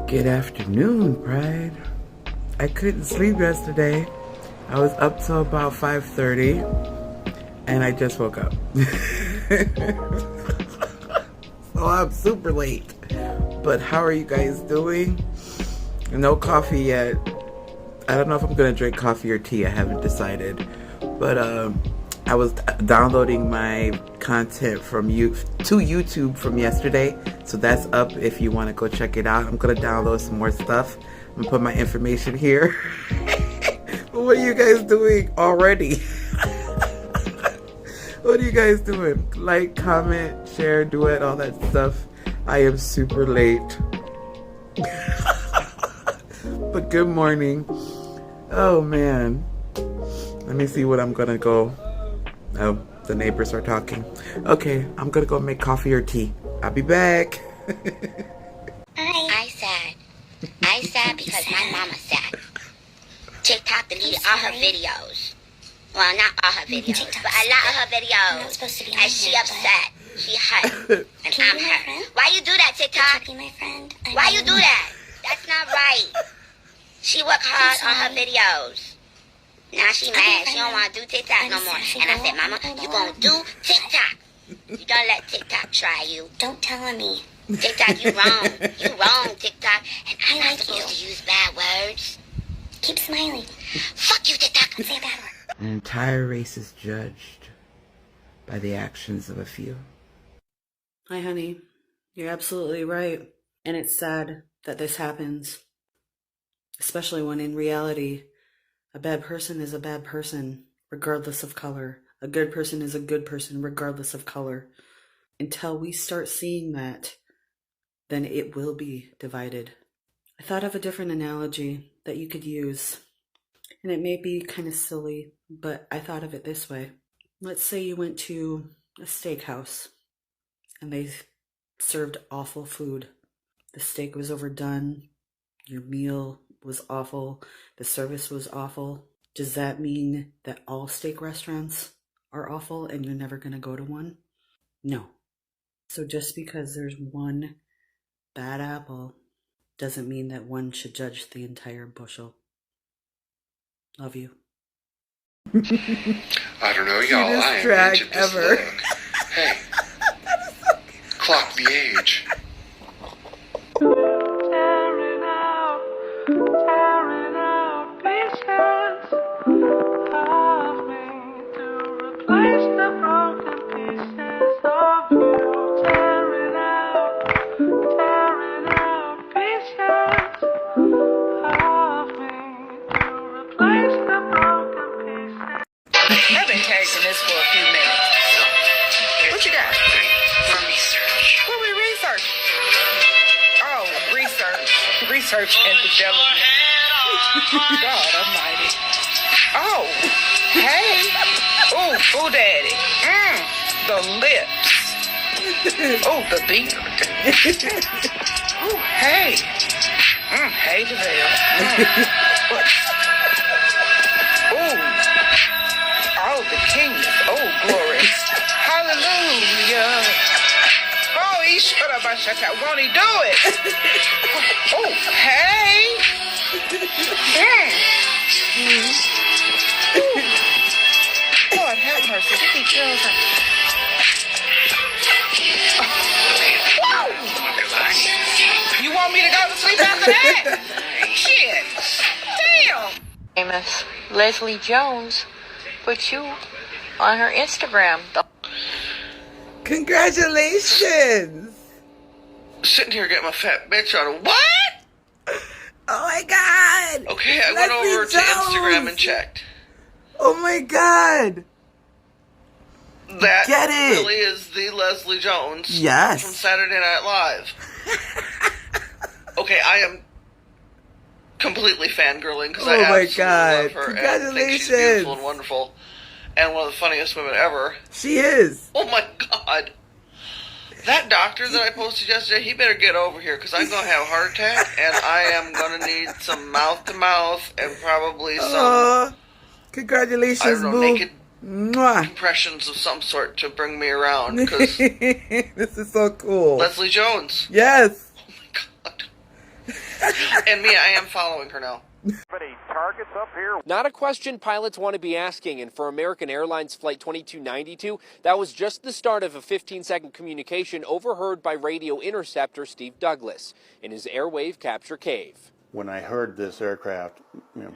Good afternoon, Pride. I couldn't sleep yesterday. I was up till about 5:30 and I just woke up. So I'm super late. But how are you guys doing? No coffee yet. I don't know if I'm gonna drink coffee or tea. I haven't decided. But I was downloading my content from to YouTube from yesterday, so that's up if you want to go check it out. I'm gonna download some more stuff. I'm gonna put my information here. But what are you guys doing already? What are you guys doing? Like, comment, share, duet, all that stuff. I am super late. But good morning. Oh man. Let me see what I'm gonna go. Oh, the neighbors are talking. Okay, I'm gonna go make coffee or tea. I'll be back. I sad because my mama sad. TikTok deleted all her videos. Well, not all her videos, but a lot of her videos. And she upset. She hurt. And I'm hurt. Why you do that, TikTok? Why you do that? That's not right. She worked hard on her videos. Now she mad. She don't want to do TikTok no more. And I said, Mama, you gonna do TikTok. You don't let TikTok try you. Don't tell on me. TikTok, you wrong. You wrong, TikTok. And I'm not supposed to use bad words. Keep smiling. Fuck you, TikTok. Say a bad word. An entire race is judged by the actions of a few. Hi, honey. You're absolutely right. And it's sad that this happens. Especially when in reality, a bad person is a bad person, regardless of color. A good person is a good person, regardless of color. Until we start seeing that, then it will be divided. I thought of a different analogy that you could use. And it may be kind of silly, but I thought of it this way. Let's say you went to a steakhouse and they served awful food. The steak was overdone. Your meal was awful. The service was awful. Does that mean that all steak restaurants are awful and you're never going to go to one? No. So just because there's one bad apple doesn't mean that one should judge the entire bushel. Love you. I don't know, y'all. I am into this look. Hey, clock the age. I've been tagging this for a few minutes. What you got? For research. What we research? Oh, research and development. God almighty. Oh, hey. Ooh, daddy. The lips. Oh, the beard. Oh, hey. Hey, Deville. Oh, the kingdom. Oh, glory. Hallelujah. Oh, he shut up. Won't he do it? Oh, hey. Lord, have mercy. Look at these girls. Whoa. You want me to go to sleep after that? Shit. Damn. Famous Leslie Jones put you on her Instagram. Congratulations! Sitting here getting my fat bitch on. What? Oh my god! Okay, I went Leslie over to Jones! Instagram and checked. Oh my god! That Get it. really is the Leslie Jones Yes. from Saturday Night Live. Okay, I am completely fangirling because I Oh my absolutely god. love her and think Congratulations. she's beautiful and wonderful and one of the funniest women ever. She is. Oh my god. That doctor that I posted yesterday, he better get over here because I'm going to have a heart attack and I am going to need some mouth-to-mouth and probably some, Congratulations, I don't know, boo. naked Mwah. impressions of some sort to bring me around because This is so cool. Leslie Jones. Yes. Oh my god. And Mia, I am following her now. Any targets up here? Not a question pilots want to be asking, and for American Airlines Flight 2292, that was just the start of a 15-second communication overheard by radio interceptor Steve Douglas in his airwave capture cave. When I heard this aircraft,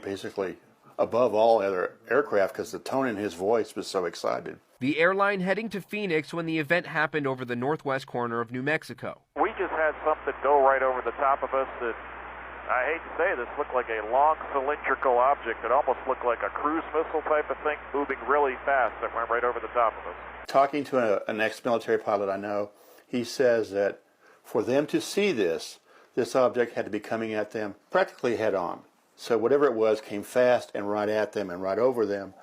basically above all other aircraft, because the tone in his voice was so excited. The airline heading to Phoenix when the event happened over the northwest corner of New Mexico. We just had something go right over the top of us that, I hate to say this, looked like a long cylindrical object. It almost looked like a cruise missile type of thing moving really fast that went right over the top of us. Talking to an ex-military pilot I know, he says that for them to see this object had to be coming at them practically head on. So whatever it was came fast and right at them and right over them,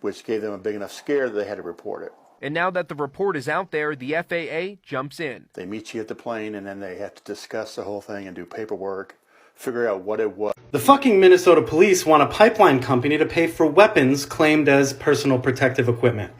which gave them a big enough scare that they had to report it. And now that the report is out there, the FAA jumps in. They meet you at the plane, and then they have to discuss the whole thing and do paperwork, figure out what it was. The fucking Minnesota police want a pipeline company to pay for weapons claimed as personal protective equipment.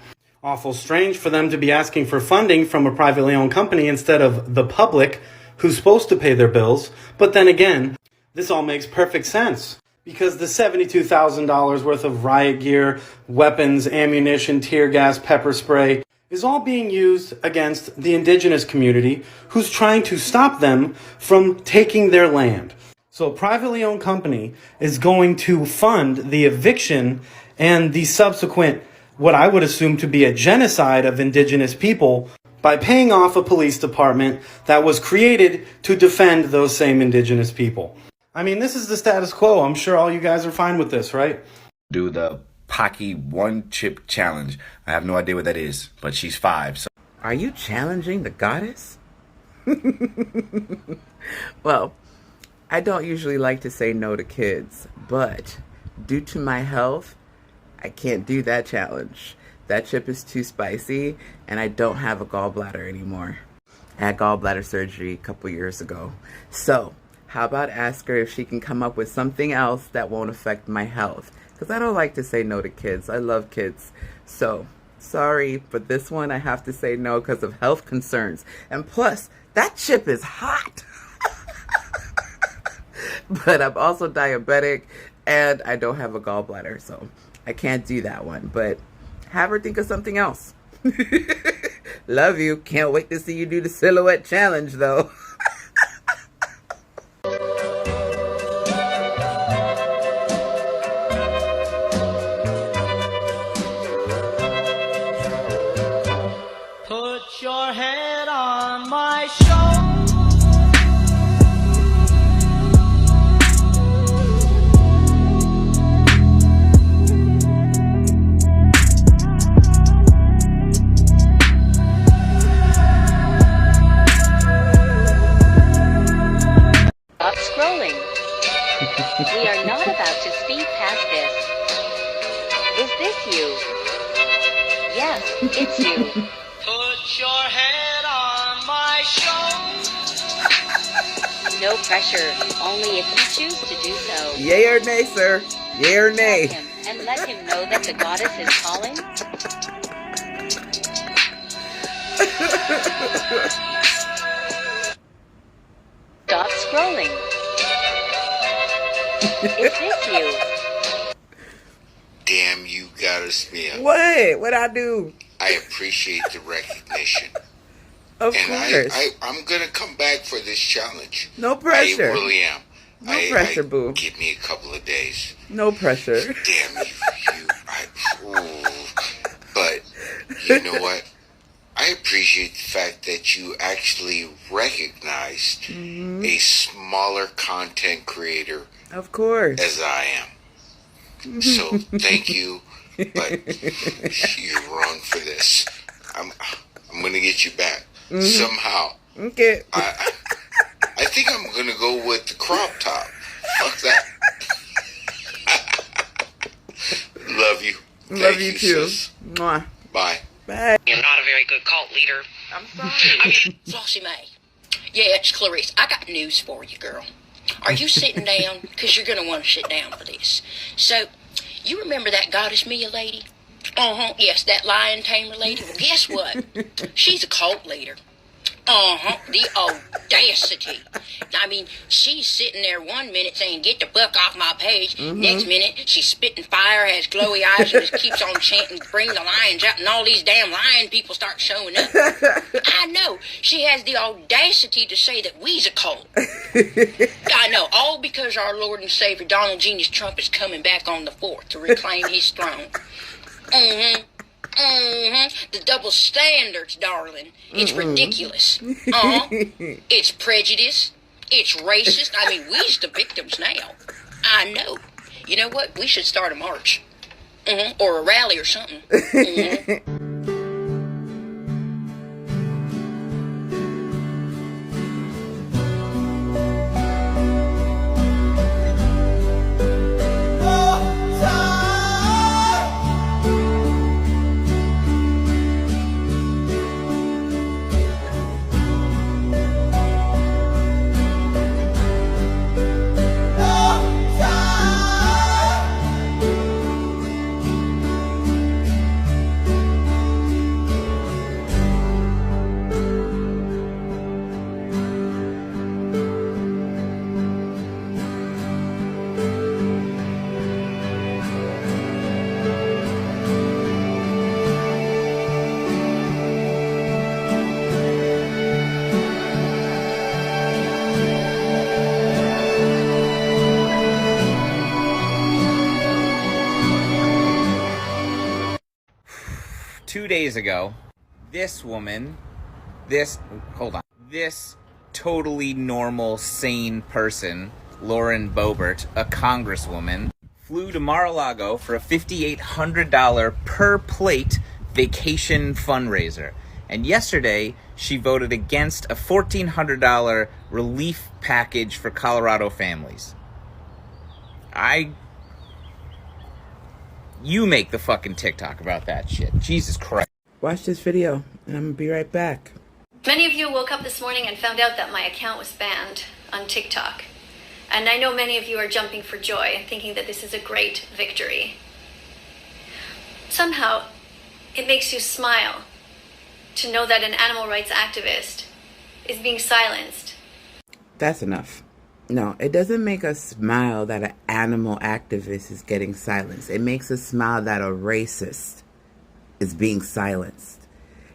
Awful strange for them to be asking for funding from a privately owned company instead of the public, who's supposed to pay their bills. But then again, this all makes perfect sense. Because the $72,000 worth of riot gear, weapons, ammunition, tear gas, pepper spray is all being used against the indigenous community who's trying to stop them from taking their land. So a privately owned company is going to fund the eviction and the subsequent, what I would assume to be a genocide of indigenous people by paying off a police department that was created to defend those same indigenous people. I mean, this is the status quo. I'm sure all you guys are fine with this, right? Do the Pocky one chip challenge. I have no idea what that is, but she's 5. So. Are you challenging the goddess? Well, I don't usually like to say no to kids, but due to my health, I can't do that challenge. That chip is too spicy, and I don't have a gallbladder anymore. I had gallbladder surgery a couple years ago. So, how about ask her if she can come up with something else that won't affect my health? Because I don't like to say no to kids. I love kids. So, sorry, but this one I have to say no because of health concerns. And plus, that chip is hot. But I'm also diabetic and I don't have a gallbladder, so I can't do that one. But have her think of something else. Love you. Can't wait to see you do the silhouette challenge, though. Put your head on my shoulder. Stop scrolling. We are not about to speed past this. Is this you? Yes, it's you. Put your head on my shoulder. No pressure, only if you choose to do so. Yay or nay, sir? Yay or nay? Tell him and let him know that the goddess is calling. Stop scrolling. Is this you? Damn you, Goddess Mia. What? What'd I do? I appreciate the recognition. Of and course. I'm going to come back for this challenge. No pressure. I really am. No pressure, boo. Give me a couple of days. No pressure. Damn you. But, you know what? I appreciate the fact that you actually recognized a smaller content creator. Of course. As I am. So, thank you. But you're wrong for this. I'm going to get you back. Somehow. Okay. I think I'm going to go with the crop top. Fuck that. Love you. Love you too. Mwah. Bye. Bye. You're not a very good cult leader. I'm sorry. Flossie Mae. Yeah, it's Clarice. I got news for you, girl. Are you sitting down? Because you're going to want to sit down for this. So, you remember that Goddess Mia lady? Uh-huh. Yes, that lion tamer lady. Well, guess what? She's a cult leader. The audacity. I mean, she's sitting there one minute saying, get the fuck off my page. Next minute, she's spitting fire, has glowy eyes, and just keeps on chanting, bring the lions out, and all these damn lion people start showing up. I know. She has the audacity to say that we's a cult. I know. All because our Lord and Savior, Donald Genius Trump, is coming back on the 4th to reclaim his throne. The double standards, darling. It's ridiculous. It's prejudice. It's racist. I mean, we's the victims now. I know. You know what? We should start a march. Or a rally or something. 2 days ago, this woman, this totally normal, sane person, Lauren Boebert, a congresswoman, flew to Mar-a-Lago for a $5,800 per plate vacation fundraiser. And yesterday, she voted against a $1,400 relief package for Colorado families. You make the fucking TikTok about that shit. Jesus Christ. Watch this video, and I'm gonna be right back. Many of you woke up this morning and found out that my account was banned on TikTok. And I know many of you are jumping for joy and thinking that this is a great victory. Somehow, it makes you smile to know that an animal rights activist is being silenced. That's enough. No, it doesn't make us smile that an animal activist is getting silenced. It makes us smile that a racist is being silenced.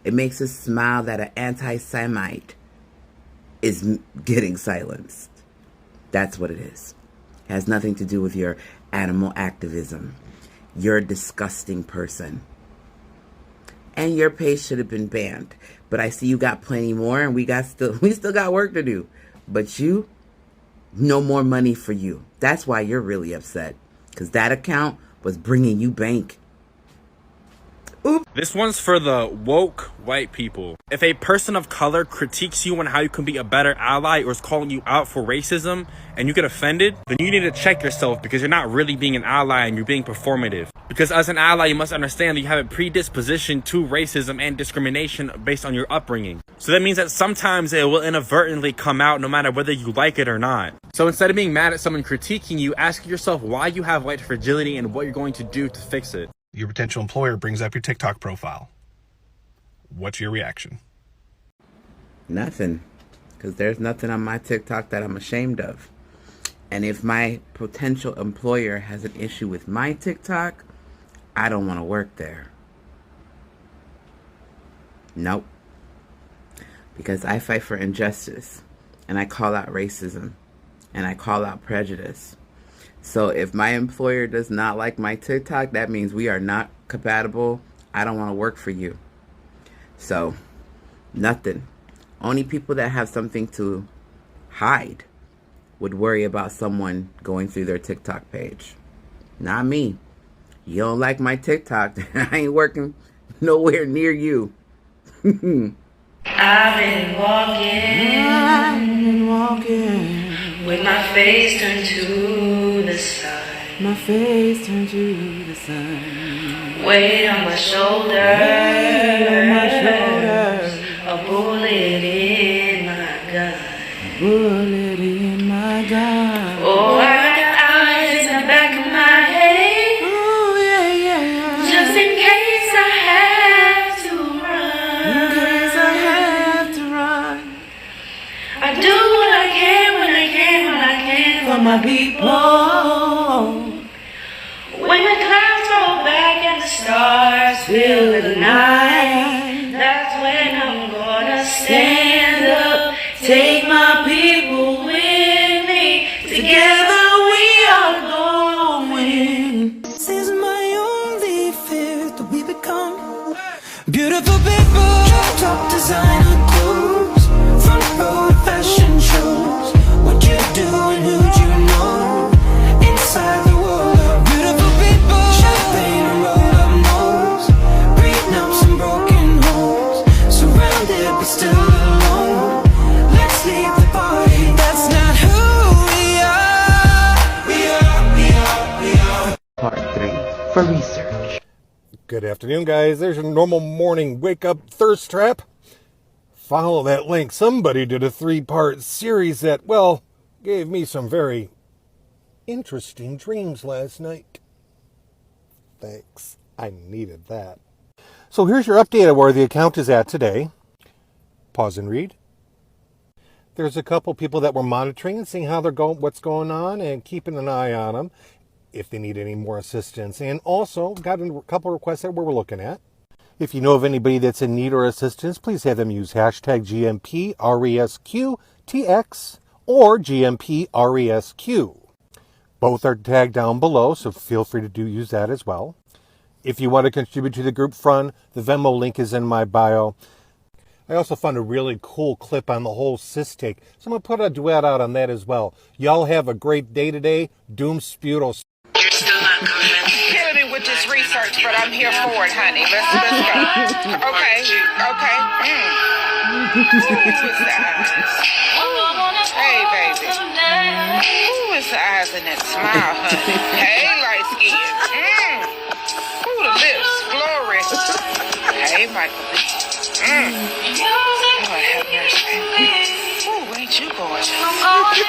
It makes us smile that an anti-Semite is getting silenced. That's what it is. It has nothing to do with your animal activism. You're a disgusting person. And your page should have been banned. But I see you got plenty more, and we still got work to do. But you, no more money for you. That's why you're really upset. Because that account was bringing you bank. Oops. This one's for the woke white people. If a person of color critiques you on how you can be a better ally or is calling you out for racism and you get offended, then you need to check yourself because you're not really being an ally and you're being performative. Because as an ally, you must understand that you have a predisposition to racism and discrimination based on your upbringing. So that means that sometimes it will inadvertently come out no matter whether you like it or not. So instead of being mad at someone critiquing you, ask yourself why you have white fragility and what you're going to do to fix it. Your potential employer brings up your TikTok profile. What's your reaction? Nothing. Because there's nothing on my TikTok that I'm ashamed of. And if my potential employer has an issue with my TikTok, I don't want to work there. Nope. Because I fight for injustice. And I call out racism. And I call out prejudice. So if my employer does not like my TikTok, that means we are not compatible. I don't want to work for you. So, nothing. Only people that have something to hide would worry about someone going through their TikTok page. Not me. You don't like my TikTok, I ain't working nowhere near you. I've been walking with my face turned to the sun. My face turned to the sun. Weight on my shoulder. A bullet in my gun. A bullet in my gun. Oh, I got eyes in the back of my head. Oh, yeah. Just in case I have to run. In case I have to run. my people. When the clouds roll back and the stars fill the night, that's when I'm gonna stand up, take my people with me. Together we are going. This is my only fear, that we become beautiful people. Top designer clothes, front row fashion shows. What you do and who'd you know? Inside the world of beautiful people. Champagne and roll up nose, prenups and broken homes. Surrounded but still alone. Let's leave the party. That's not who we are. We are. Part 3 for research. Good afternoon, guys. There's your normal morning wake-up thirst trap. Follow that link. Somebody did a 3-part series that, well, gave me some very interesting dreams last night. Thanks. I needed that. So here's your update of where the account is at today. Pause and read. There's a couple people that we're monitoring and seeing how they're going, what's going on, and keeping an eye on them if they need any more assistance. And also got a couple requests that we're looking at. If you know of anybody that's in need or assistance, please have them use hashtag GMPRESQTX or GMPRESQ. Both are tagged down below, so feel free to use that as well. If you want to contribute to the group fund, the Venmo link is in my bio. I also found a really cool clip on the whole cyst take, so I'm going to put a duet out on that as well. Y'all have a great day today. Doom Sputo. Killing me with this research, but I'm here for it, honey. Let's go. Okay. Who is the eyes? Hey, baby. Who is the eyes in that smile, honey? Hey, light skin. Who the lips? Glory. Hey, Michael. Lord have mercy. Ooh, ain't you gorgeous? Hallelujah.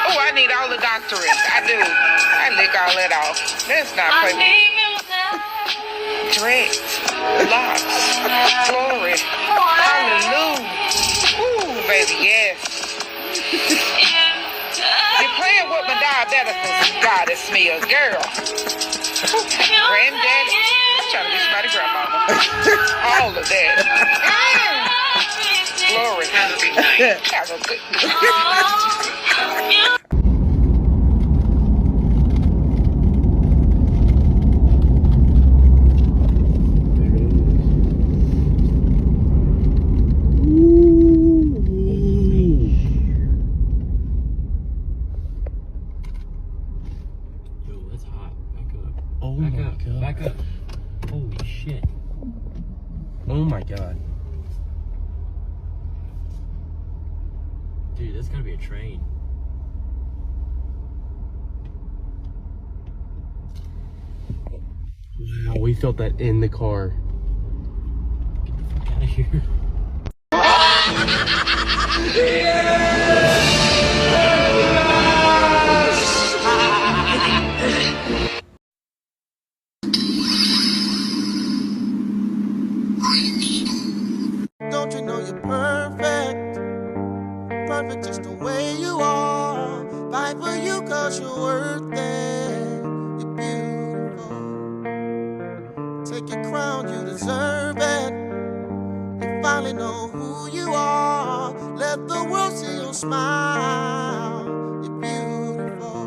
Oh, I need all the doctorates. I do. I lick all that off. Let's not play with dreads, locks, glory. Hallelujah. Ooh, baby, yes. You're playing with my diabetes goddess, me a girl. Ooh, granddaddy. I'm trying to be somebody grandmama. All of that. Glory. Have a good night. Have a good night. Back up. Holy shit. Oh my god. Dude, that's gotta be a train. Wow, we felt that in the car. Get the fuck out of here. Don't you know you're perfect? Perfect just the way you are. Fight for you cause you're worth it. You're beautiful. Take your crown, you deserve it. You finally know who you are. Let the world see your smile. You're beautiful.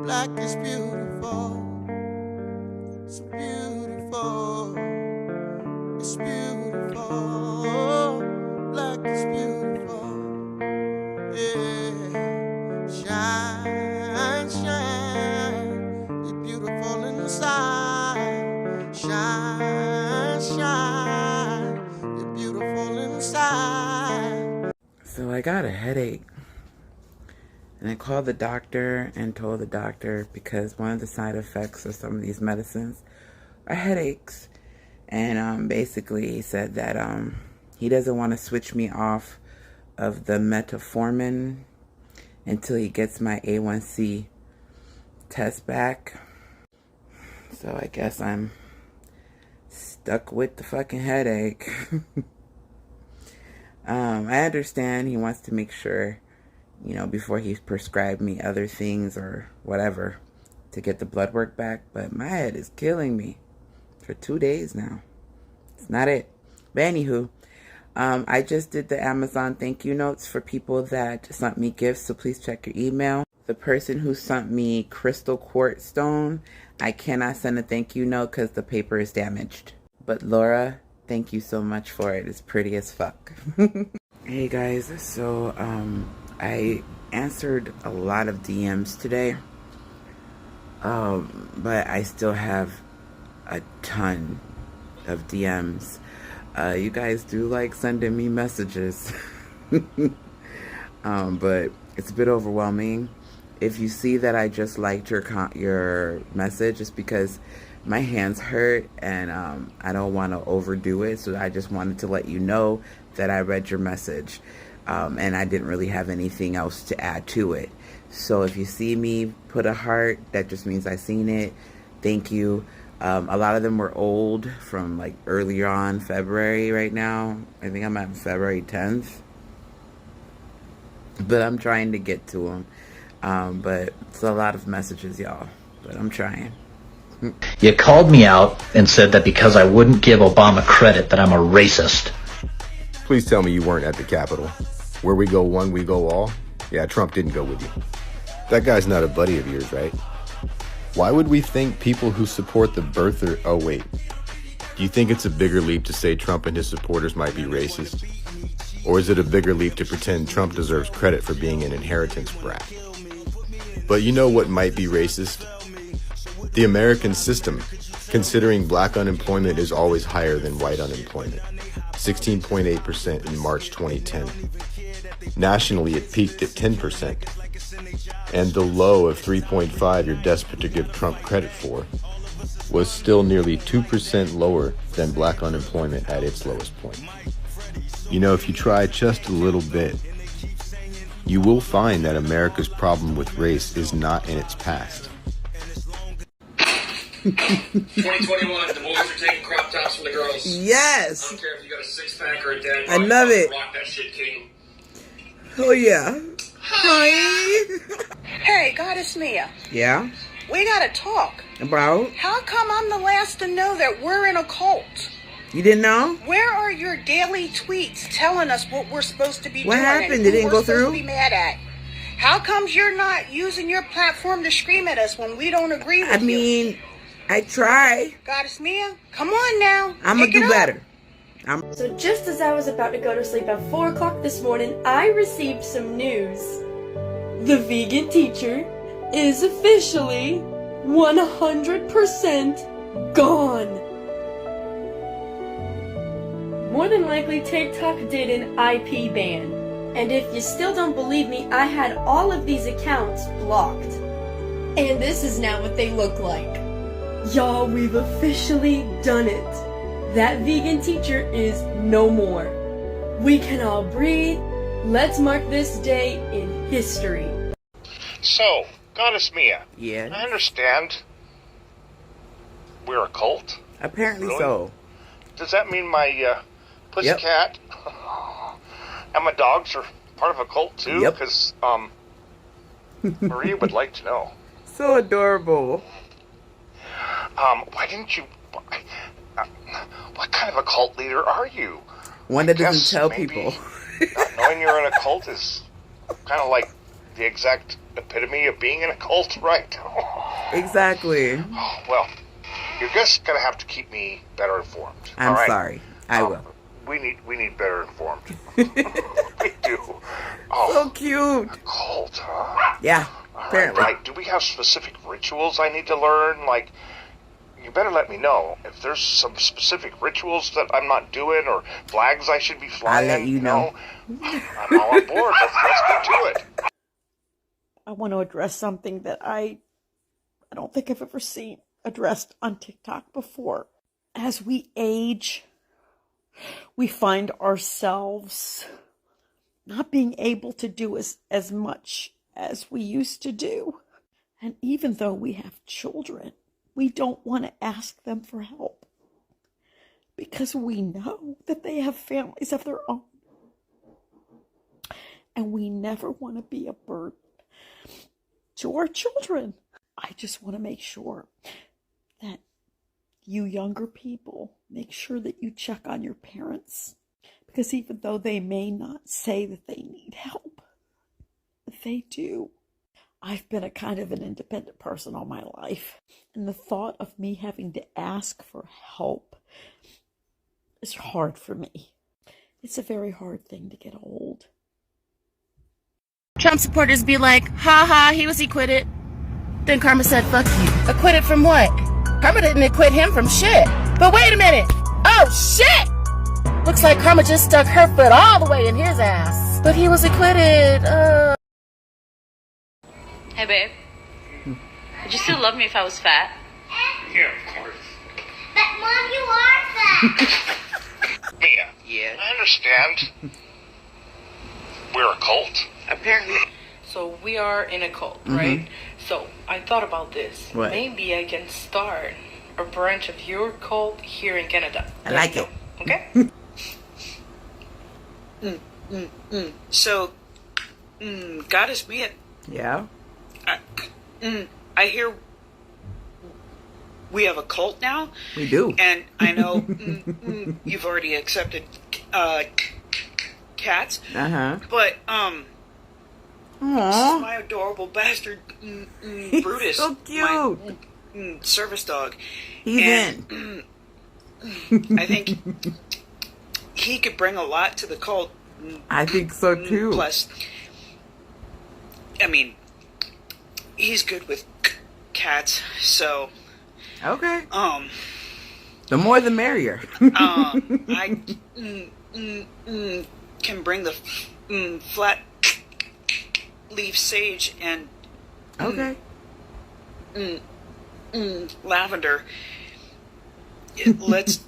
Black is beautiful. So beautiful. It's beautiful. Black is beautiful. Yeah. Shine, shine. You're beautiful inside. Shine, shine. You're beautiful inside. So I got a headache. And I called the doctor and told the doctor because one of the side effects of some of these medicines are headaches. And basically he said that he doesn't want to switch me off of the metformin until he gets my A1C test back. So I guess I'm stuck with the fucking headache. I understand he wants to make sure before he prescribed me other things or whatever to get the blood work back. But my head is killing me for 2 days now. It's not it. But anywho, I just did the Amazon thank you notes for people that sent me gifts, so please check your email. The person who sent me crystal quartz stone, I cannot send a thank you note because the paper is damaged. But Laura, thank you so much for it. It's pretty as fuck. Hey guys, so I answered a lot of DMs today, but I still have a ton of DMs. You guys do like sending me messages, but it's a bit overwhelming. If you see that I just liked your message, it's because my hands hurt and I don't want to overdo it, so I just wanted to let you know that I read your message, and I didn't really have anything else to add to it. So if you see me put a heart, that just means I seen it. Thank you. A lot of them were old from like earlier on February right now. I think I'm at February 10th. But I'm trying to get to them. But it's a lot of messages, y'all. But I'm trying. You called me out and said that because I wouldn't give Obama credit that I'm a racist. Please tell me you weren't at the Capitol. Where we go one, we go all? Yeah, Trump didn't go with you. That guy's not a buddy of yours, right? Why would we think people who support the birther... Oh, wait. Do you think it's a bigger leap to say Trump and his supporters might be racist? Or is it a bigger leap to pretend Trump deserves credit for being an inheritance brat? But you know what might be racist? The American system, considering black unemployment is always higher than white unemployment. 16.8% in March 2010. Nationally, it peaked at 10%. And the low of 3.5 you're desperate to give Trump credit for was still nearly 2% lower than black unemployment at its lowest point. You know, if you try just a little bit, you will find that America's problem with race is not in its past. 2021, the boys are taking crop tops from the girls. Yes! I don't care if you got a six-pack or a dad. I love it. Rock that shit, King. Oh, yeah. Hi. Hey, Goddess Mia. Yeah? We gotta talk. About? How come I'm the last to know that we're in a cult? You didn't know? Where are your daily tweets telling us what we're supposed to be What doing? happened? And It who didn't we're go supposed through? to be mad at? How comes you're not using your platform to scream at us when we don't agree with you? I mean, I try. Goddess Mia, come on now. I'm going to do better. So just as I was about to go to sleep at 4 o'clock this morning, I received some news. The vegan teacher is officially 100% gone. More than likely, TikTok did an IP ban. And if you still don't believe me, I had all of these accounts blocked. And this is now what they look like. Y'all, we've officially done it. That vegan teacher is no more. We can all breathe. Let's mark this day in history. So, Goddess Mia. Yeah. I understand we're a cult. Apparently Really? so. Does that mean my pussycat and my dogs are part of a cult too? Yep. Because Maria would like to know. So adorable. Why didn't you? What kind of a cult leader are you? One that I doesn't guess tell maybe people. Not knowing you're in a cult is kind of like the exact epitome of being in a cult, right? Exactly. Well, you're just gonna have to keep me better informed. I'm all right? sorry. I will. We need better informed. We do. Oh, So cute. cult, huh? Yeah, apparently. Right. Do we have specific rituals I need to learn? Like, you better let me know if there's some specific rituals that I'm not doing or flags I should be flying. I'll let you know. I'm all on board. Let's get to it. I want to address something that I don't think I've ever seen addressed on TikTok before. As we age, we find ourselves not being able to do as much as we used to do. And even though we have children, we don't want to ask them for help because we know that they have families of their own. and we never want to be a burden to our children. I just want to make sure that you younger people make sure that you check on your parents, because even though they may not say that they need help, they do. I've been a kind of an independent person all my life, and the thought of me having to ask for help is hard for me. It's a very hard thing to get old. Trump supporters be like, ha ha, he was acquitted. Then Karma said, fuck you. Acquitted from what? Karma didn't acquit him from shit. But wait a minute. Oh, shit! Looks like Karma just stuck her foot all the way in his ass. But he was acquitted. Hey, babe. Would you still love me if I was fat? Yeah, of course. But Mom, you are fat. Mia. Yeah. I understand. We're a cult. Apparently. So we are in a cult, right? So I thought about this. What? Maybe I can start a branch of your cult here in Canada. I like it. Okay? So, Goddess Mia, Yeah. I hear we have a cult now. We do. And I know you've already accepted cats. But this is my adorable bastard Brutus. So cute. My service dog. He's in. I think he could bring a lot to the cult. I think so too. Plus, I mean, he's good with cats, so okay. The more the merrier. I can bring the flat leaf sage and okay. Lavender. Let's.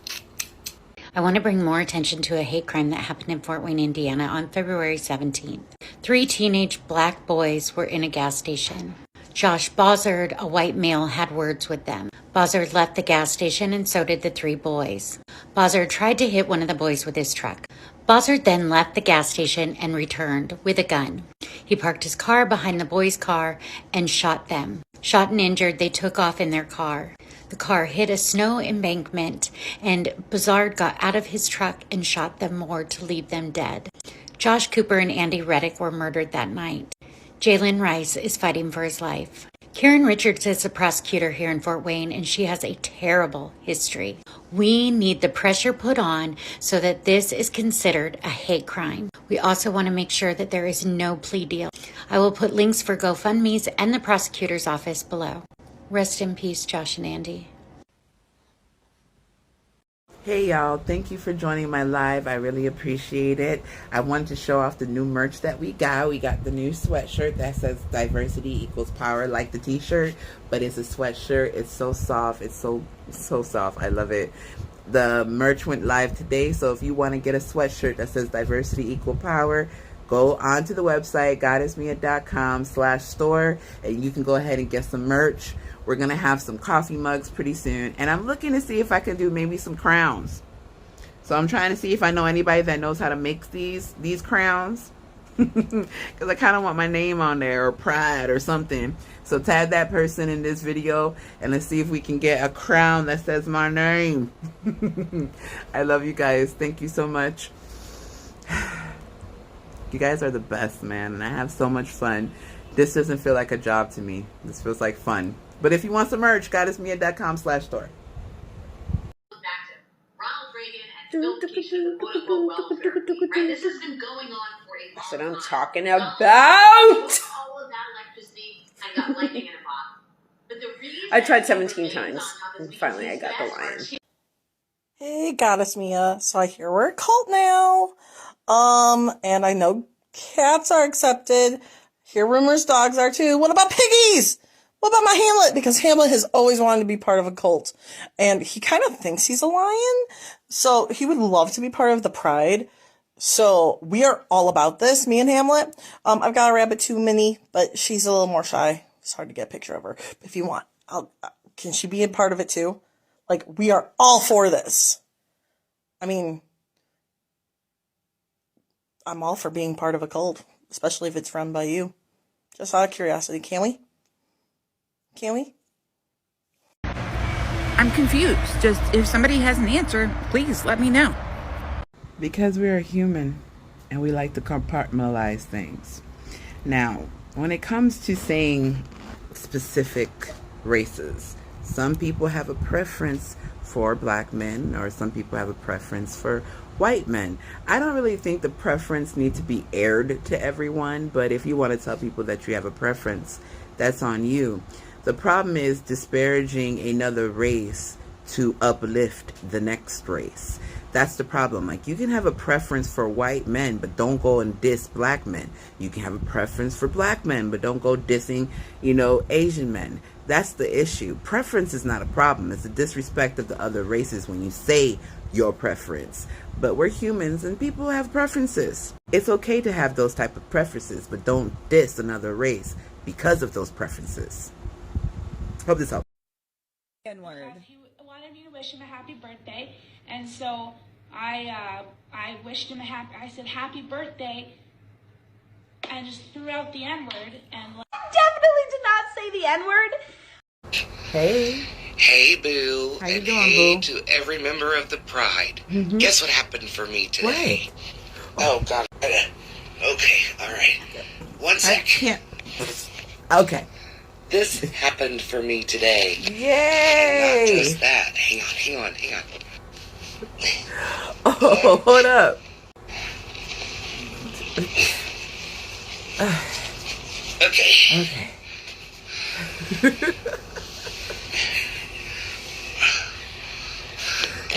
I want to bring more attention to a hate crime that happened in Fort Wayne, Indiana on February 17th. 3 teenage black boys were in a gas station. Josh Bozzard, a white male, had words with them. Bozzard left the gas station and so did the 3 boys. Bozzard tried to hit one of the boys with his truck. Bozzard then left the gas station and returned with a gun. He parked his car behind the boys' car and shot them. Shot and injured, they took off in their car. The car hit a snow embankment, and Bozzard got out of his truck and shot them more to leave them dead. Josh Cooper and Andy Reddick were murdered that night. Jalen Rice is fighting for his life. Karen Richards is a prosecutor here in Fort Wayne, and she has a terrible history. We need the pressure put on so that this is considered a hate crime. We also want to make sure that there is no plea deal. I will put links for GoFundMe's and the prosecutor's office below. Rest in peace, Josh and Andy. Hey y'all, thank you for joining my live. I really appreciate it. I wanted to show off the new merch that we got. We got the new sweatshirt that says diversity equals power, like the t-shirt, but it's a sweatshirt. It's so soft. It's so soft. I love it. The merch went live today, so if you want to get a sweatshirt that says diversity equal power, go onto the website goddessmia.com/store and you can go ahead and get some merch. We're going to have some coffee mugs pretty soon. And I'm looking to see if I can do maybe some crowns. So I'm trying to see if I know anybody that knows how to make these crowns. Because I kind of want my name on there, or pride or something. So tag that person in this video and let's see if we can get a crown that says my name. I love you guys. Thank you so much. You guys are the best, man. And I have so much fun. This doesn't feel like a job to me. This feels like fun. But if you want some merch, goddessmia.com/store. That's what I'm talking about. I tried 17 times, and finally I got the lion. Hey, Goddess Mia. So I hear we're a cult now. And I know cats are accepted. Hear rumors dogs are too. What about piggies? What about my Hamlet? Because Hamlet has always wanted to be part of a cult. And he kind of thinks he's a lion. So he would love to be part of the pride. So we are all about this, me and Hamlet. I've got a rabbit too, Minnie, but she's a little more shy. It's hard to get a picture of her. But if you want, can she be a part of it too? Like, we are all for this. I mean, I'm all for being part of a cult. especially if it's run by you. Just out of curiosity, can we? Can we? I'm confused. Just if somebody has an answer, please let me know. Because we are human and we like to compartmentalize things. Now, when it comes to saying specific races, some people have a preference for black men, or some people have a preference for white men. I don't really think the preference needs to be aired to everyone, but if you want to tell people that you have a preference, that's on you. The problem is disparaging another race to uplift the next race. That's the problem. Like, you can have a preference for white men, but don't go and diss black men. You can have a preference for black men, but don't go dissing, Asian men. That's the issue. Preference is not a problem. It's the disrespect of the other races when you say your preference. But we're humans and people have preferences. It's okay to have those type of preferences, but don't diss another race because of those preferences. Hope this helps. N-word. He wanted me to wish him a happy birthday, and so I wished him I said happy birthday, and just threw out the N-word, and Definitely did not say the N-word. Hey. Hey, Boo. How you and doing, hey Boo? to every member of the Pride. Mm-hmm. Guess what happened for me today? Oh, God. Okay, all right. One sec. I can't. Okay. This happened for me today. Yay! And not just that. Hang on. Oh, hold up. Okay.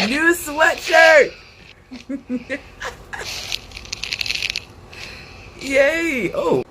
New sweatshirt. Yay! Oh.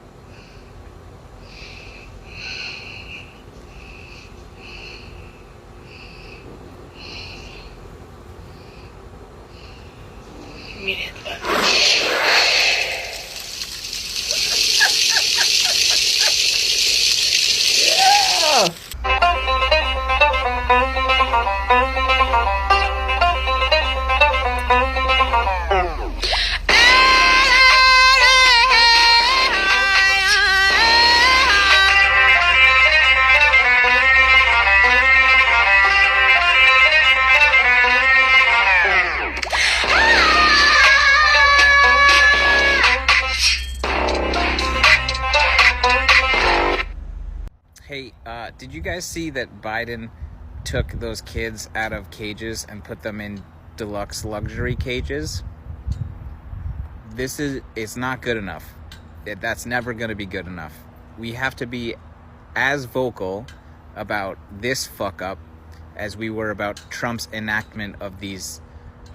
Hey, did you guys see that Biden took those kids out of cages and put them in deluxe luxury cages? It's not good enough. That's never going to be good enough. We have to be as vocal about this fuck up as we were about Trump's enactment of these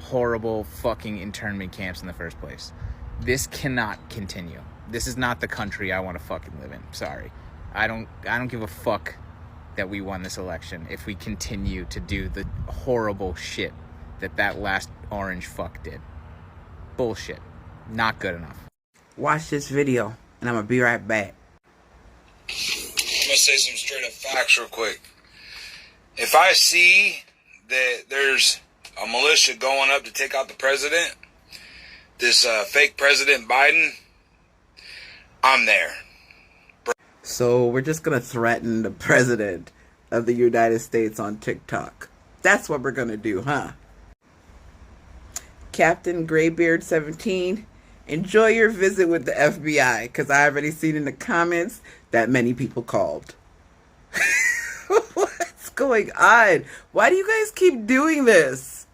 horrible fucking internment camps in the first place. This cannot continue. This is not the country I want to fucking live in. Sorry. I don't give a fuck that we won this election if we continue to do the horrible shit that last orange fuck did. Bullshit. Not good enough. Watch this video, and I'm gonna be right back. I'm gonna say some straight up facts real quick. If I see that there's a militia going up to take out the president, this fake President Biden, I'm there. So we're just gonna threaten the president of the United States on TikTok. That's what we're gonna do, huh? Captain Graybeard 17, enjoy your visit with the FBI, because I already seen in the comments that many people called. What's going on? Why do you guys keep doing this?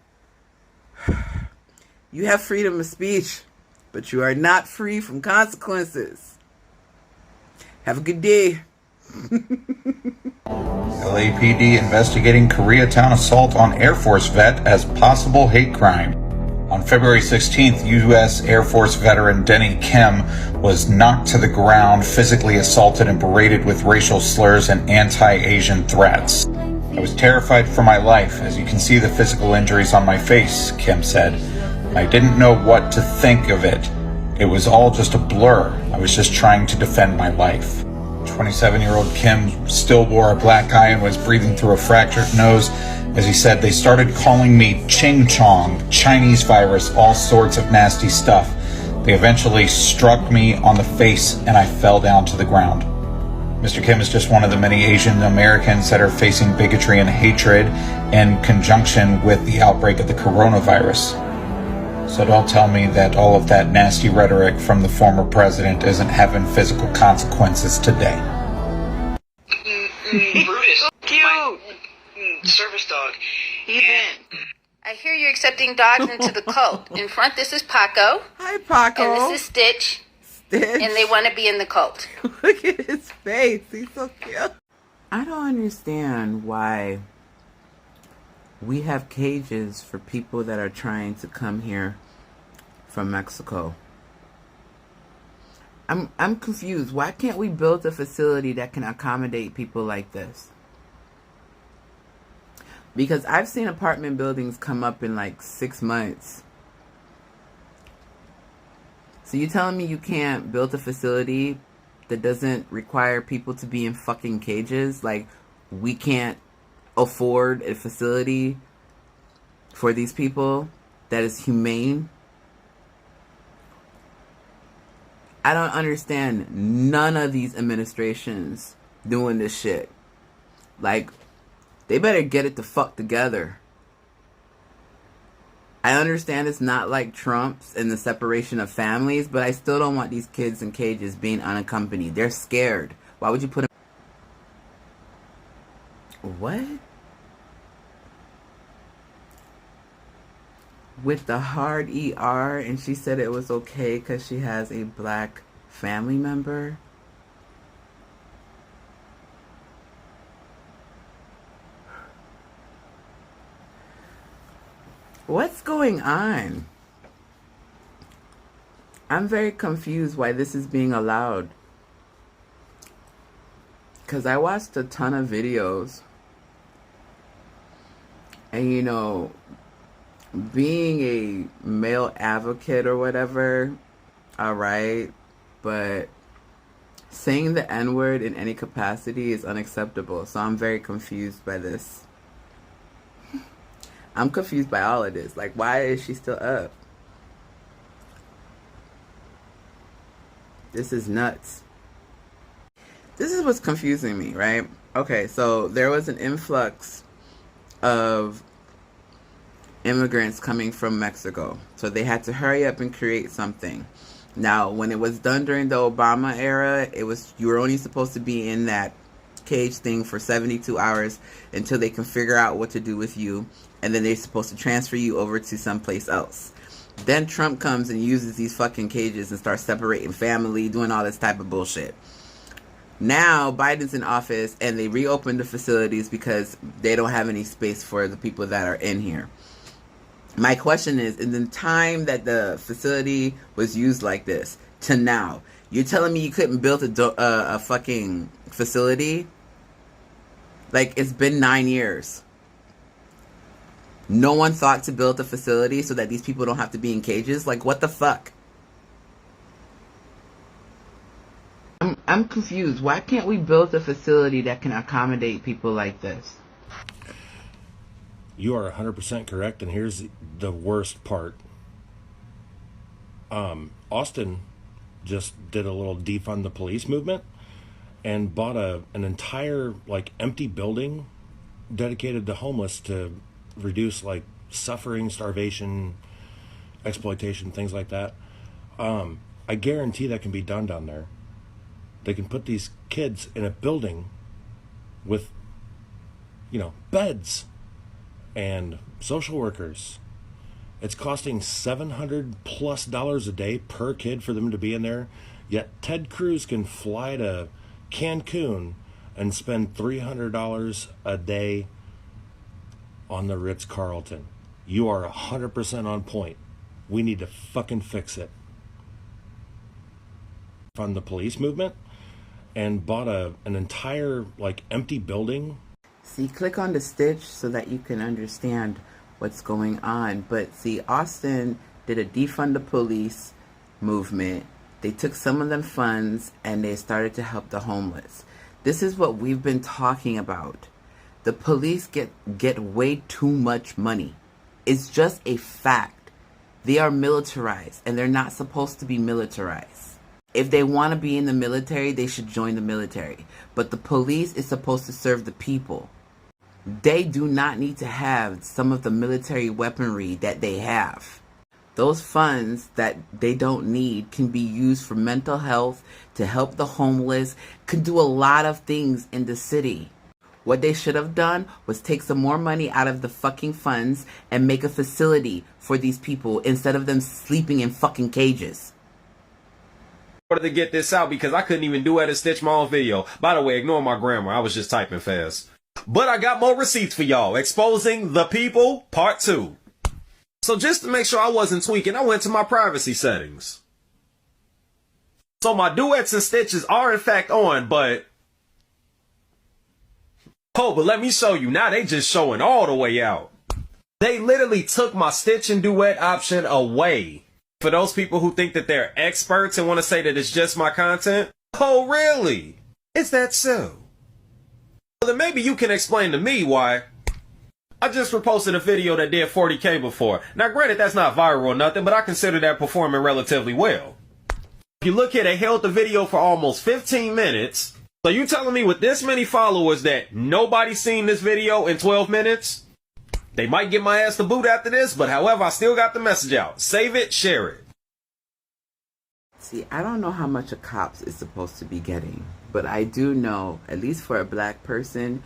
You have freedom of speech, but you are not free from consequences. Have a good day. LAPD investigating Koreatown assault on Air Force vet as possible hate crime. On February 16th, U.S. Air Force veteran Denny Kim was knocked to the ground, physically assaulted and berated with racial slurs and anti-Asian threats. I was terrified for my life. As you can see the physical injuries on my face, Kim said. I didn't know what to think of it. It was all just a blur. I was just trying to defend my life. 27-year-old Kim still wore a black eye and was breathing through a fractured nose. As he said, they started calling me Ching Chong, Chinese virus, all sorts of nasty stuff. They eventually struck me on the face and I fell down to the ground. Mr. Kim is just one of the many Asian Americans that are facing bigotry and hatred in conjunction with the outbreak of the coronavirus. So don't tell me that all of that nasty rhetoric from the former president isn't having physical consequences today. Brutus. Cute. Service dog. Even. I hear you're accepting dogs into the cult. In front, this is Paco. Hi, Paco. And this is Stitch. Stitch. And they want to be in the cult. Look at his face. He's so cute. I don't understand why we have cages for people that are trying to come here from Mexico. I'm confused. Why can't we build a facility that can accommodate people like this? Because I've seen apartment buildings come up in like 6 months. So you telling me you can't build a facility that doesn't require people to be in fucking cages? Like, we can't afford a facility for these people that is humane? I don't understand none of these administrations doing this shit. Like, they better get it the fuck together. I understand it's not like Trump's and the separation of families, but I still don't want these kids in cages being unaccompanied. They're scared. Why would you put them... What? With the hard ER, and she said it was okay because she has a black family member? What's going on? I'm very confused why this is being allowed. Because I watched a ton of videos. And you know, being a male advocate or whatever, alright, but saying the N-word in any capacity is unacceptable. So I'm very confused by this. I'm confused by all of this. Like, why is she still up? This is nuts. This is what's confusing me, right? Okay, so there was an influx of immigrants coming from Mexico. So they had to hurry up and create something. Now, when it was done during the Obama era, it was, you were only supposed to be in that cage thing for 72 hours until they can figure out what to do with you, and then they're supposed to transfer you over to someplace else. Then Trump comes and uses these fucking cages and starts separating family, doing all this type of bullshit. Now Biden's in office and they reopened the facilities because they don't have any space for the people that are in here. My question is, in the time that the facility was used like this to now, you're telling me you couldn't build a fucking facility? Like, it's been 9 years. No one thought to build a facility so that these people don't have to be in cages? Like, what the fuck? I'm confused. Why can't we build a facility that can accommodate people like this? You are 100% correct, and here's the worst part. Austin just did a little defund the police movement and bought an entire, like, empty building dedicated to homeless to reduce, like, suffering, starvation, exploitation, things like that. I guarantee that can be done down there. They can put these kids in a building with, you know, beds and social workers. It's costing $700+ a day per kid for them to be in there. Yet Ted Cruz can fly to Cancun and spend $300 a day on the Ritz-Carlton. You are 100% on point. We need to fucking fix it. Fund the police movement and bought an entire, like, empty building. See, click on the stitch so that you can understand what's going on. But see, Austin did a defund the police movement. They took some of them funds and they started to help the homeless. This is what we've been talking about. The police get way too much money. It's just a fact. They are militarized, and they're not supposed to be militarized. If they want to be in the military, they should join the military. But the police is supposed to serve the people. They do not need to have some of the military weaponry that they have. Those funds that they don't need can be used for mental health, to help the homeless, can do a lot of things in the city. What they should have done was take some more money out of the fucking funds and make a facility for these people instead of them sleeping in fucking cages. To get this out because I couldn't even do it and stitch my own video. By the way, ignore my grammar. I was just typing fast. But I got more receipts for y'all. Exposing the people, part 2. So just to make sure I wasn't tweaking, I went to my privacy settings. So my duets and stitches are in fact on, but... Oh, but let me show you. Now they just showing all the way out. They literally took my stitch and duet option away. For those people who think that they're experts and want to say that it's just my content. Oh, really? Is that so? Well, then maybe you can explain to me why. I just reposted a video that did 40K before. Now, granted, that's not viral or nothing, but I consider that performing relatively well. If you look here, they held the video for almost 15 minutes. So you telling me with this many followers that nobody's seen this video in 12 minutes? They might get my ass to boot after this, but however, I still got the message out. Save it, share it. See, I don't know how much a cop is supposed to be getting, but I do know, at least for a black person,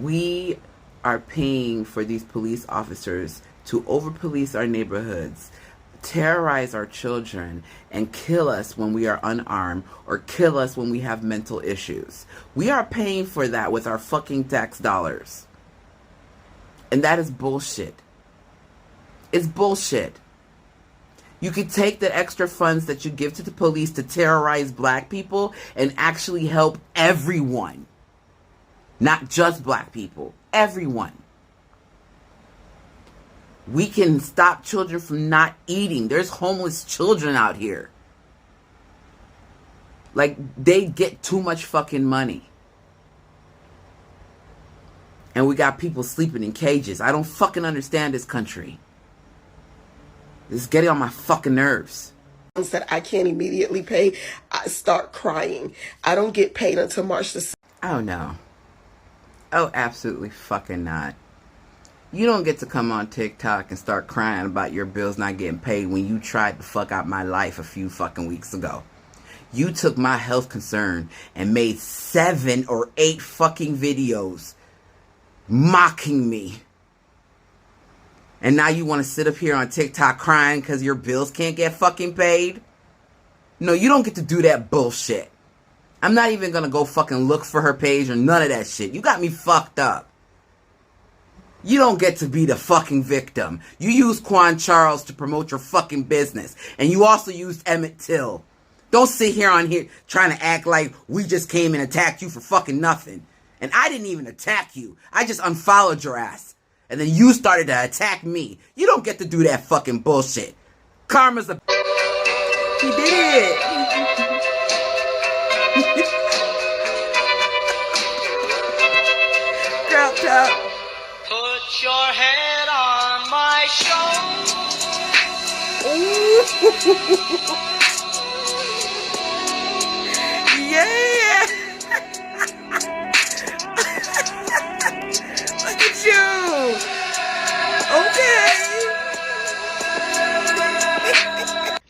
we are paying for these police officers to over-police our neighborhoods, terrorize our children, and kill us when we are unarmed or kill us when we have mental issues. We are paying for that with our fucking tax dollars. And that is bullshit. It's bullshit. You could take the extra funds that you give to the police to terrorize black people and actually help everyone. Not just black people. Everyone. We can stop children from not eating. There's homeless children out here. Like, they get too much fucking money. And we got people sleeping in cages. I don't fucking understand this country. This is getting on my fucking nerves. That I can't immediately pay, I start crying. I don't get paid until March the 6th. Oh, no. Oh, absolutely fucking not. You don't get to come on TikTok and start crying about your bills not getting paid when you tried to fuck out my life a few fucking weeks ago. You took my health concern and made 7 or 8 fucking videos mocking me. And now you want to sit up here on TikTok crying because your bills can't get fucking paid? No, you don't get to do that bullshit. I'm not even going to go fucking look for her page or none of that shit. You got me fucked up. You don't get to be the fucking victim. You used Quan Charles to promote your fucking business. And you also used Emmett Till. Don't sit here on here trying to act like we just came and attacked you for fucking nothing. And I didn't even attack you. I just unfollowed your ass. And then you started to attack me. You don't get to do that fucking bullshit. Karma's a... He did it. Girl talk. Put your head on my shoulder. Yeah. Look at you. Okay.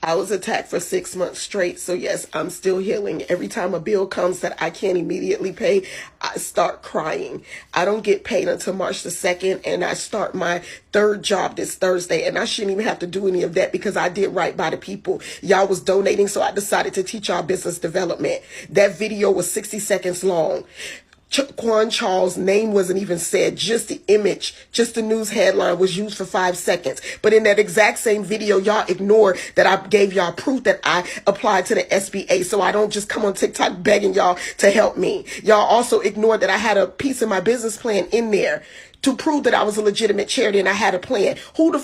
I was attacked for 6 months straight, so yes, I'm still healing. Every time a bill comes that I can't immediately pay, I start crying. I don't get paid until March the 2nd, and I start my 3rd job this Thursday, and I shouldn't even have to do any of that because I did right by the people. Y'all was donating, so I decided to teach y'all business development. That video was 60 seconds long. Quan Charles' name wasn't even said, just the image, just the news headline was used for 5 seconds. But in that exact same video, y'all ignore that I gave y'all proof that I applied to the SBA, so I don't just come on TikTok begging y'all to help me. Y'all also ignored that I had a piece of my business plan in there to prove that I was a legitimate charity and I had a plan. Who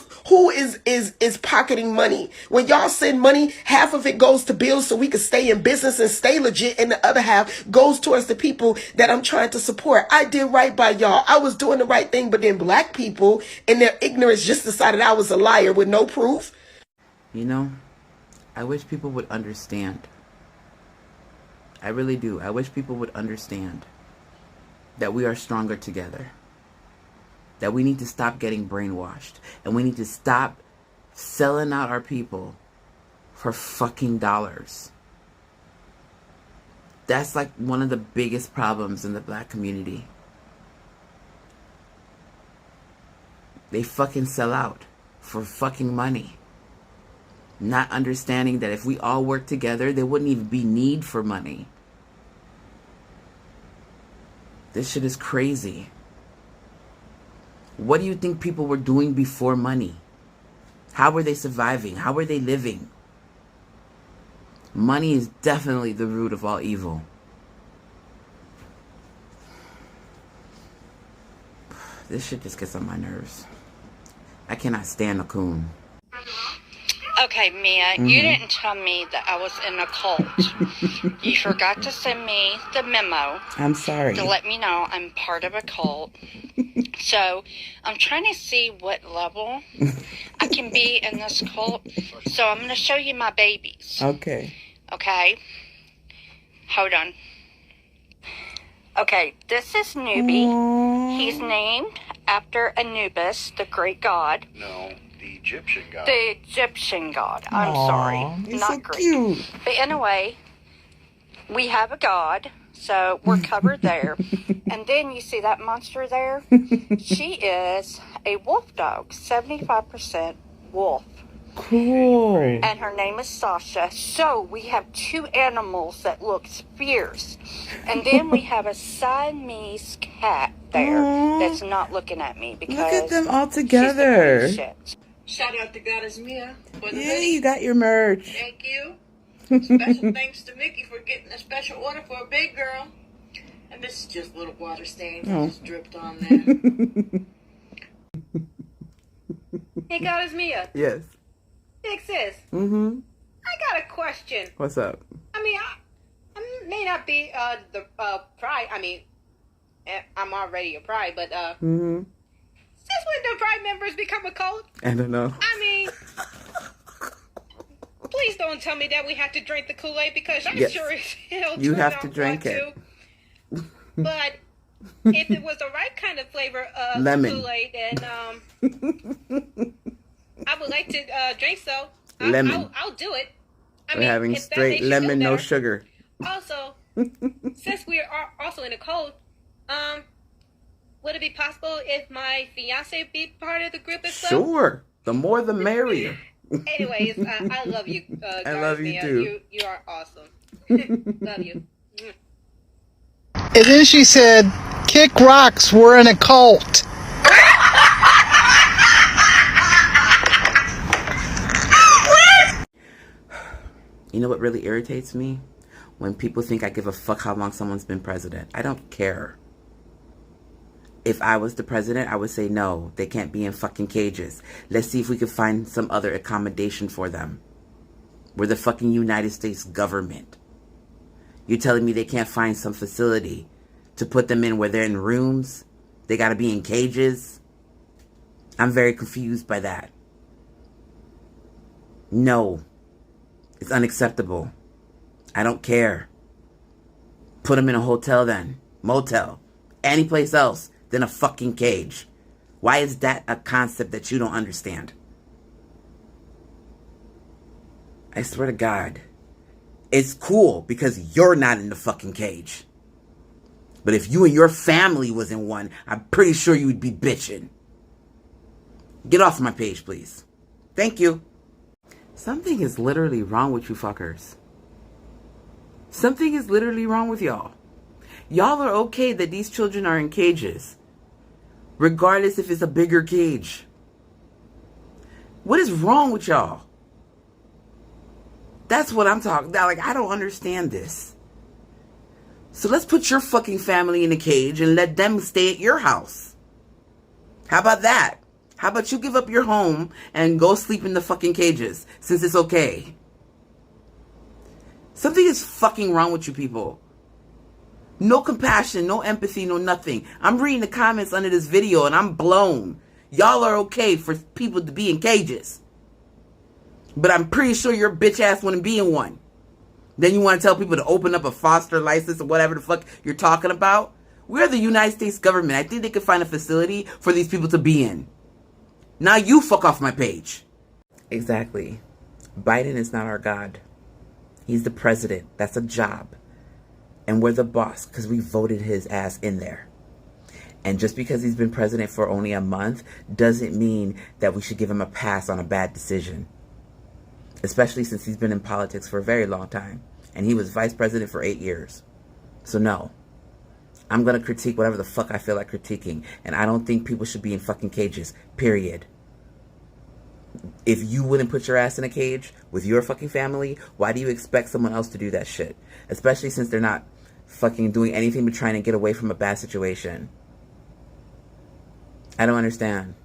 is pocketing money? When y'all send money, half of it goes to bills so we can stay in business and stay legit, and the other half goes towards the people that I'm trying to support. I did right by y'all. I was doing the right thing, but then black people in their ignorance just decided I was a liar with no proof. You know, I wish people would understand. I really do. I wish people would understand that we are stronger together. That we need to stop getting brainwashed. And we need to stop selling out our people for fucking dollars. That's like one of the biggest problems in the black community. They fucking sell out for fucking money. Not understanding that if we all work together, there wouldn't even be need for money. This shit is crazy. What do you think people were doing before money? How were they surviving? How were they living? Money is definitely the root of all evil. This shit just gets on my nerves. I cannot stand a coon. Okay, Mia, you didn't tell me that I was in a cult. You forgot to send me the memo. I'm sorry. To let me know I'm part of a cult. So, I'm trying to see what level I can be in this cult. So, I'm going to show you my babies. Okay. Okay? Hold on. Okay, this is Newbie. He's named after Anubis, the great god. No, the Egyptian god. The Egyptian god. I'm sorry. He's Not so Greek. cute. But anyway, we have a god, so we're covered there. And then you see that monster there? She is a wolf dog, 75% wolf. Cool. And her name is Sasha. So we have two animals that look fierce. And then we have a Siamese cat there that's not looking at me because look at them all together. She's the queen shit. Shout out to Goddess Mia for the Yeah, hoodie. you got your merch. Thank you. Special thanks to Mickey for getting a special order for a big girl. And this is just little water stains that just dripped on there. Hey, Goddess Mia. Yes. Big sis. Mm-hmm. I got a question. What's up? I mean, I may not be the pride. I mean, I'm already a pride, but since when do pride members become a cult? I don't know. I mean, please don't tell me that we have to drink the Kool-Aid because I'm Yes. sure as hell You do have not to drink want it. to. But if it was the right kind of flavor of Lemon. Kool-Aid, then I would like to drink so. Lemon. I'll do it. I We're having if that straight makes you lemon, feel no better. sugar. Also, since we are also in a cult, would it be possible if my fiance be part of the group as well? Sure. The more the merrier. Anyways, I love you. I love you Garcia. too. You are awesome. Love you. And then she said, kick rocks, we're in a cult. You know what really irritates me? When people think I give a fuck how long someone's been president. I don't care. If I was the president, I would say no, they can't be in fucking cages. Let's see if we can find some other accommodation for them. We're the fucking United States government. You're telling me they can't find some facility to put them in where they're in rooms? They gotta be in cages? I'm very confused by that. No. It's unacceptable. I don't care. Put them in a hotel then. Motel. Any place else than a fucking cage. Why is that a concept that you don't understand? I swear to God. It's cool because you're not in the fucking cage. But if you and your family was in one, I'm pretty sure you would be bitching. Get off my page, please. Thank you. Something is literally wrong with you fuckers. Something is literally wrong with y'all. Y'all are okay that these children are in cages. Regardless if it's a bigger cage. What is wrong with y'all? That's what I'm talking about. Like, I don't understand this. So let's put your fucking family in a cage and let them stay at your house. How about that? How about you give up your home and go sleep in the fucking cages since it's okay? Something is fucking wrong with you people. No compassion, no empathy, no nothing. I'm reading the comments under this video and I'm blown. Y'all are okay for people to be in cages. But I'm pretty sure your bitch ass wouldn't be in one. Then you want to tell people to open up a foster license or whatever the fuck you're talking about? We're the United States government. I think they could find a facility for these people to be in. Now you fuck off my page. Exactly. Biden is not our God. He's the president. That's a job. And we're the boss because we voted his ass in there. And just because he's been president for only a month doesn't mean that we should give him a pass on a bad decision. Especially since he's been in politics for a very long time. And he was vice president for 8 years. So no. I'm going to critique whatever the fuck I feel like critiquing. And I don't think people should be in fucking cages. Period. If you wouldn't put your ass in a cage with your fucking family, why do you expect someone else to do that shit? Especially since they're not fucking doing anything but trying to get away from a bad situation. I don't understand.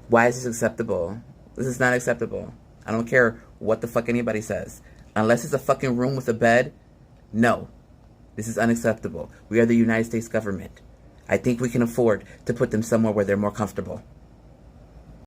Why is this acceptable? This is not acceptable. I don't care what the fuck anybody says. Unless it's a fucking room with a bed, no. This is unacceptable. We are the United States government. I think we can afford to put them somewhere where they're more comfortable.